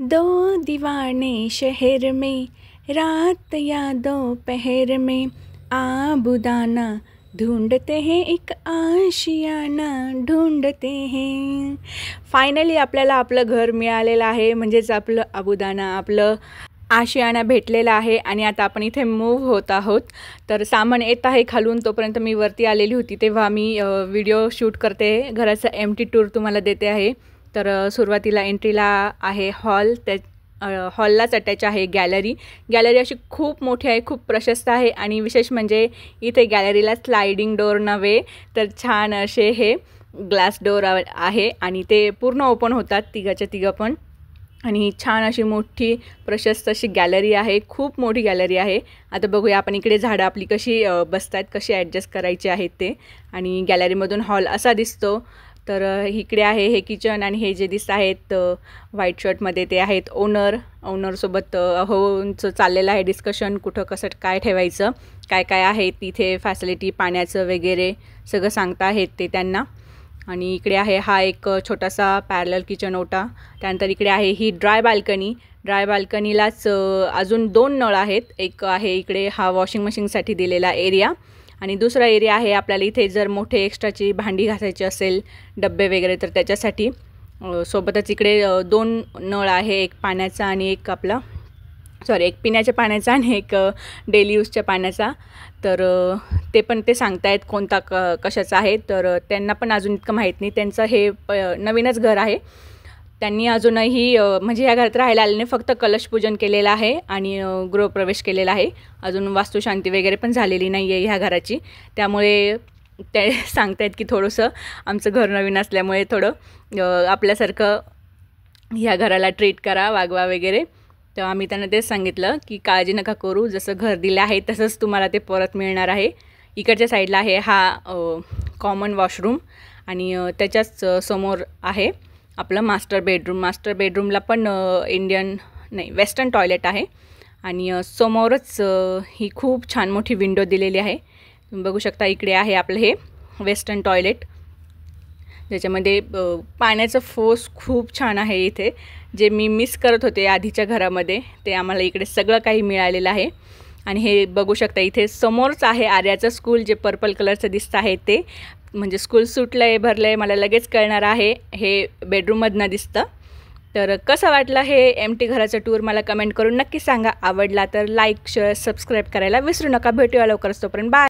दो दीवाने शहर में, रात या दोपहर में, आबुदाना ढूंढते हैं, एक आशियाना ढूंढते हैं। फायनली आपल्याला आपलं घर मिळालेलं आहे, म्हणजेच आपलं आबुदाना, आपलं आशियाना भेटलेला आहे आणि आता आपण इथे मूव्ह होत आहोत। तर सामान येत आहे खालून, तोपर्यंत मी वरती आलेली होती तेव्हा मी व्हिडिओ शूट करते, घराचा एम्प्टी टूर तुम्हाला देते आहे। तर सुरुवातीला एंट्रीला आहे हॉल, त्या हॉललाच अटॅच आहे गॅलरी। गॅलरी अशी खूप मोठी आहे, खूप प्रशस्त आहे आणि विशेष म्हणजे इथे गॅलरीला स्लायडिंग डोअर नव्हे तर छान असे हे ग्लास डोअर आहे आणि ते पूर्ण ओपन होतात तिघाच्या तिघं पण। आणि छान अशी मोठी प्रशस्त अशी गॅलरी आहे, खूप मोठी गॅलरी आहे। आता बघूया आपण इकडे झाडं आपली कशी बसतात, कशी ॲडजस्ट करायची आहेत ते। आणि गॅलरीमधून हॉल असा दिसतो। तर इकडे आहे हे किचन आणि हे जे दिसत आहेत व्हाईट शर्टमध्ये ते आहेत ओनरसोबत होऊनचं चाललेलं आहे डिस्कशन, कुठं कसं काय ठेवायचं, काय काय आहे तिथे फॅसिलिटी, पाण्याचं वगैरे सगळं सांगता आहेत ते त्यांना। आणि इकडे आहे हा एक छोटासा पॅरलल किचन ओटा। त्यानंतर इकडे आहे ही ड्राय बाल्कनीलाच अजून 2 नळ आहेत, एक आहे इकडे हा वॉशिंग मशीनसाठी दिलेला एरिया आणि दुसरा एरिया आहे आपल्याला इथे जर मोठे एक्स्ट्राची भांडी घासायची असेल, डब्बे वगैरे, तर त्याच्यासाठी। सोबतच इकडे 2 नळ आहे, एक पाण्याचा आणि एक एक पिण्याच्या पाण्याचा आणि एक डेली यूजच्या पाण्याचा। तर ते पण ते सांगतायत कोणता कशाचा आहे, तर त्यांना पण अजून इतकं माहीत नाही, त्यांचं हे नवीनच घर आहे। त्यांनी अजूनही म्हणजे ह्या घरात राहायला आलेले, फक्त कलशपूजन केलेलं आहे आणि गृहप्रवेश केलेला आहे, अजून वास्तुशांती वगैरे पण झालेली नाही आहे ह्या घराची। त्यामुळे ते सांगतायत की थोडंसं आमचं घर नवीन असल्यामुळे थोडं आपल्यासारखं ह्या घराला ट्रीट करा, वागवा वगैरे। तर आम्ही त्यांना तेच सांगितलं की काळजी नका करू, जसं घर दिलं आहे तसंच तुम्हाला ते परत मिळणार आहे। इकडच्या साईडला आहे हा कॉमन वॉशरूम आणि त्याच्याच समोर आहे आपलं मास्टर बेडरूमला पण वेस्टर्न टॉयलेट आहे आणि समोरच ही खूप छान मोठी विंडो दिलेली आहे, तुम्ही बघू शकता। इकडे आहे आपलं हे वेस्टर्न टॉयलेट, ज्याच्यामध्ये पाण्याचं फोर्स खूप छान आहे इथे, जे मी मिस करत होते आधीच्या घरामध्ये, ते आम्हाला इकडे सगळं काही मिळालेलं आहे। आणि हे बघू शकता इथे समोरच आहे आर्याचं स्कूल, जे पर्पल कलरचं दिसतं आहे ते, म्हणजे स्कूल सुटलं आहे, भरलं आहे, मला लगेच कळणार आहे, हे बेडरूममधनं दिसतं। तर कसं वाटलं हे एम्प्टी घराचं टूर मला कमेंट करून नक्की सांगा। आवडला तर लाईक, शेअर, सबस्क्राईब करायला विसरू नका। भेटूया लवकरच, तोपर्यंत बाय।